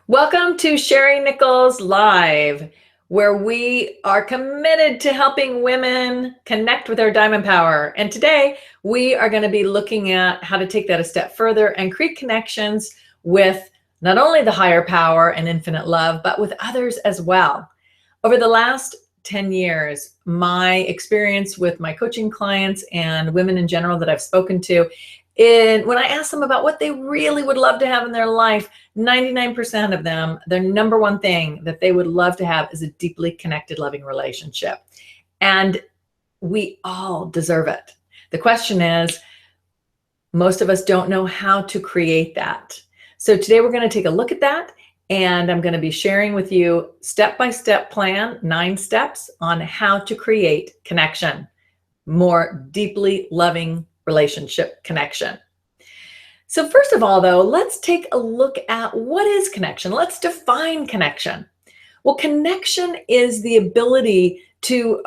Welcome to Sherry Nichols Live, where we are committed to helping women connect with their diamond power. And today we are going to be looking at how to take that a step further and create connections with not only the higher power and infinite love, but with others as well. Over the last 10 years, my experience with my coaching clients and women in general that I've spoken to, when I ask them about what they really would love to have in their life, 99% of them, their number one thing that they would love to have is a deeply connected, loving relationship. And we all deserve it. The question is, most of us don't know how to create that. So today we're going to take a look at that. And I'm going to be sharing with you step-by-step plan, 9 steps on how to create connection, more deeply loving relationship connection. So first of all, though, let's take a look at what is connection. Let's define connection. Well, connection is the ability to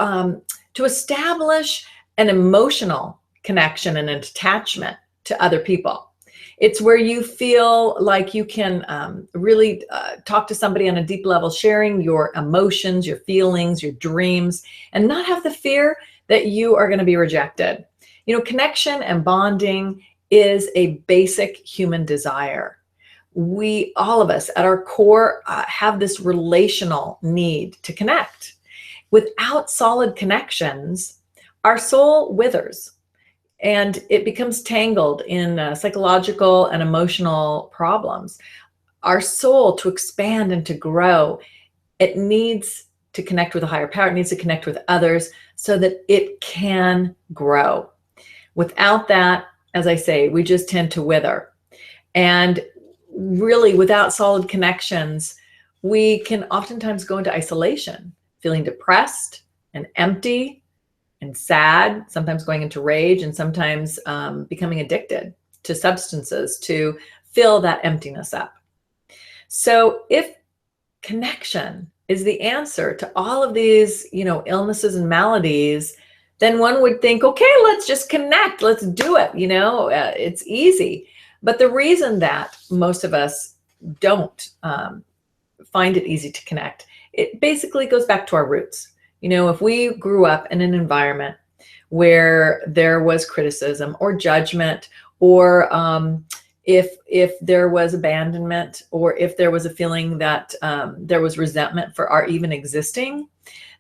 establish an emotional connection and an attachment to other people. It's where you feel like you can really talk to somebody on a deep level, sharing your emotions, your feelings, your dreams, and not have the fear that you are going to be rejected. You know, connection and bonding is a basic human desire. We, all of us at our core, have this relational need to connect. Without solid connections, our soul withers and it becomes tangled in psychological and emotional problems. Our soul, to expand and to grow, it needs to connect with a higher power. It needs to connect with others so that it can grow. Without that, as I say, we just tend to wither. And really, without solid connections, we can oftentimes go into isolation, feeling depressed and empty and sad, sometimes going into rage, and sometimes becoming addicted to substances to fill that emptiness up. So if connection is the answer to all of these, illnesses and maladies, then one would think, okay, let's just connect. Let's do it. It's easy. But the reason that most of us don't find it easy to connect, it basically goes back to our roots. If we grew up in an environment where there was criticism or judgment, or if there was abandonment, or if there was a feeling that there was resentment for our even existing,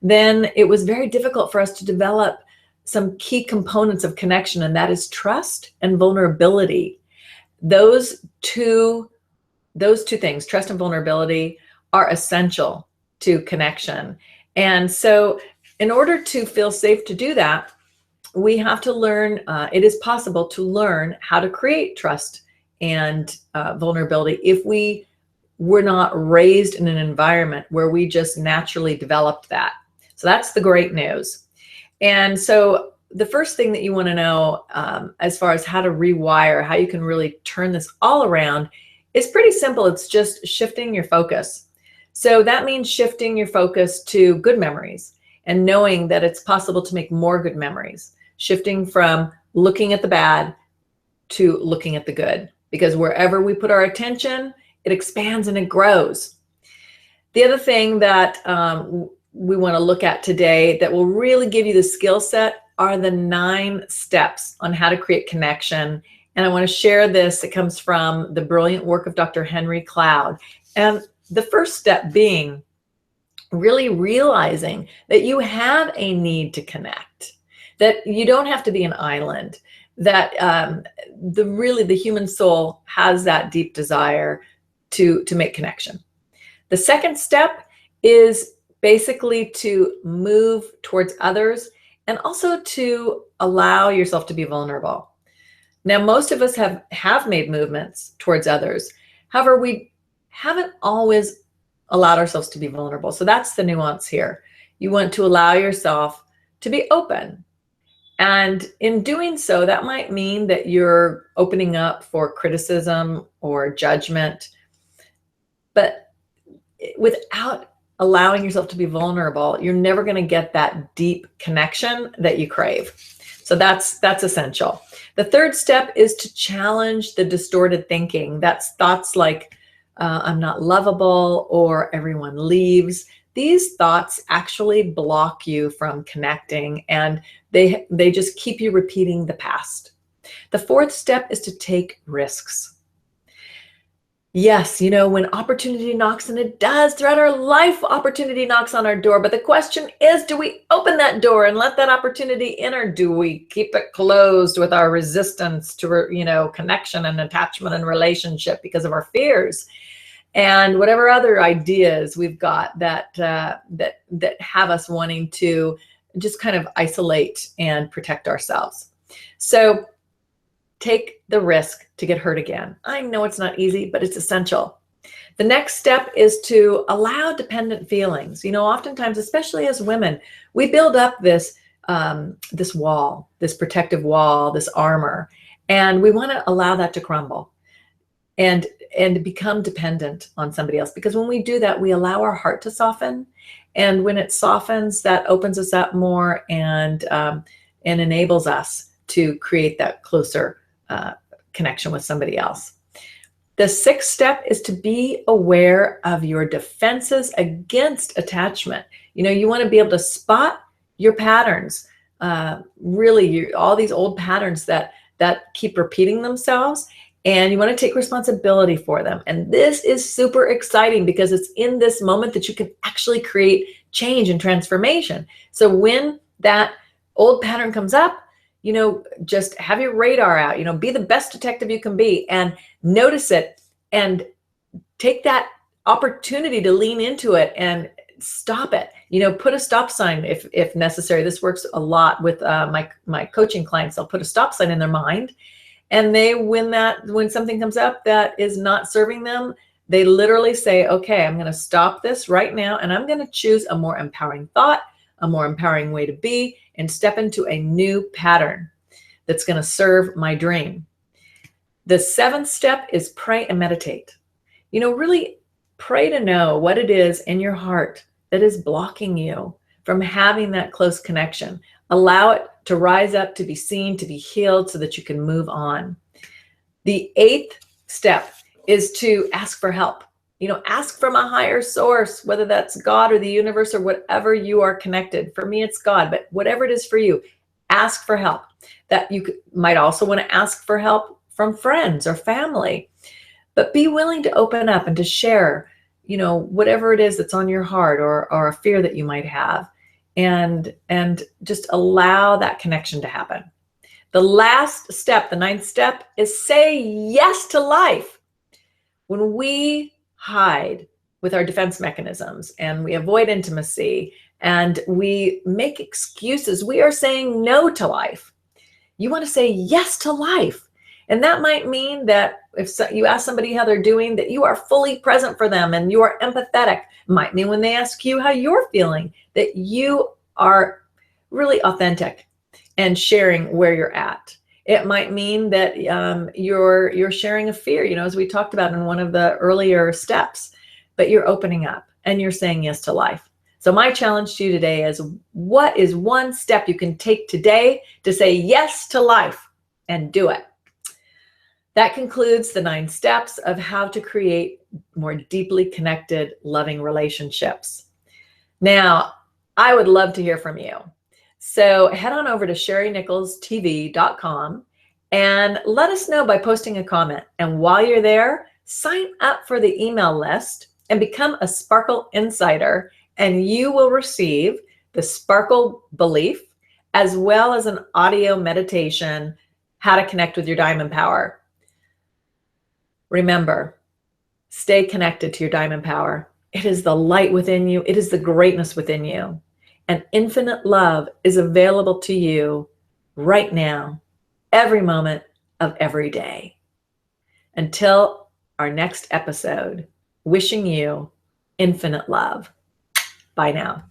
then it was very difficult for us to develop some key components of connection, and that is trust and vulnerability. Those two things, trust and vulnerability, are essential to connection. And so in order to feel safe to do that, we have to learn, it is possible to learn how to create trust and vulnerability if we were not raised in an environment where we just naturally developed that. So that's the great news. And so the first thing that you want to know as far as how to rewire, how you can really turn this all around, is pretty simple. It's just shifting your focus. So that means shifting your focus to good memories and knowing that it's possible to make more good memories, shifting from looking at the bad to looking at the good, because wherever we put our attention, it expands and it grows. The other thing that we want to look at today that will really give you the skill set are the 9 steps on how to create connection. And I want to share this. It comes from the brilliant work of Dr. Henry Cloud. And the first step being really realizing that you have a need to connect, that you don't have to be an island, that the human soul has that deep desire to make connection. The second step is basically to move towards others and also to allow yourself to be vulnerable. Now, most of us have made movements towards others. However, we haven't always allowed ourselves to be vulnerable. So that's the nuance here. You want to allow yourself to be open. And in doing so, that might mean that you're opening up for criticism or judgment. But without allowing yourself to be vulnerable, you're never going to get that deep connection that you crave. So that's essential. The third step is to challenge the distorted thinking. That's thoughts like I'm not lovable, or everyone leaves. These thoughts actually block you from connecting, and they just keep you repeating the past. The fourth step is to take risks. Yes, when opportunity knocks, and it does throughout our life, opportunity knocks on our door. But the question is, do we open that door and let that opportunity in, or do we keep it closed with our resistance to, connection and attachment and relationship because of our fears and whatever other ideas we've got that have us wanting to just kind of isolate and protect ourselves. So take the risk to get hurt again. I know it's not easy, but it's essential. The next step is to allow dependent feelings. Oftentimes, especially as women, we build up this wall, this protective wall, this armor, and we want to allow that to crumble and become dependent on somebody else. Because when we do that, we allow our heart to soften. And when it softens, that opens us up more and enables us to create that closer connection with somebody else. The sixth step is to be aware of your defenses against attachment. You want to be able to spot your patterns, all these old patterns that keep repeating themselves, and you want to take responsibility for them. And this is super exciting because it's in this moment that you can actually create change and transformation. So when that old pattern comes up, just have your radar out, be the best detective you can be and notice it and take that opportunity to lean into it and stop it. Put a stop sign if necessary. This works a lot with my coaching clients. They'll put a stop sign in their mind, and when something comes up that is not serving them, they literally say, okay, I'm going to stop this right now, and I'm going to choose a more empowering thought, a more empowering way to be, and step into a new pattern that's going to serve my dream. The seventh step is pray and meditate. Really pray to know what it is in your heart that is blocking you from having that close connection. Allow it to rise up, to be seen, to be healed so that you can move on. The eighth step is to ask for help. Ask from a higher source, whether that's God or the universe or whatever you are connected. For me, it's God, but whatever it is for you, ask for help. That you might also want to ask for help from friends or family, but be willing to open up and to share, whatever it is that's on your heart or a fear that you might have, and just allow that connection to happen. The last step, the ninth step, is say yes to life. When we hide with our defense mechanisms and we avoid intimacy and we make excuses, we are saying no to life. You want to say yes to life. And that might mean that if you ask somebody how they're doing, that you are fully present for them and you are empathetic. It might mean when they ask you how you're feeling, that you are really authentic and sharing where you're at. It might mean that you're sharing a fear, as we talked about in one of the earlier steps, but you're opening up and you're saying yes to life. So my challenge to you today is, what is one step you can take today to say yes to life and do it? That concludes the 9 steps of how to create more deeply connected, loving relationships. Now, I would love to hear from you. So head on over to SherryNicholsTV.com and let us know by posting a comment. And while you're there, sign up for the email list and become a Sparkle Insider, and you will receive the Sparkle Belief as well as an audio meditation, how to connect with your diamond power. Remember, stay connected to your diamond power. It is the light within you. It is the greatness within you. And infinite love is available to you right now, every moment of every day. Until our next episode, wishing you infinite love. Bye now.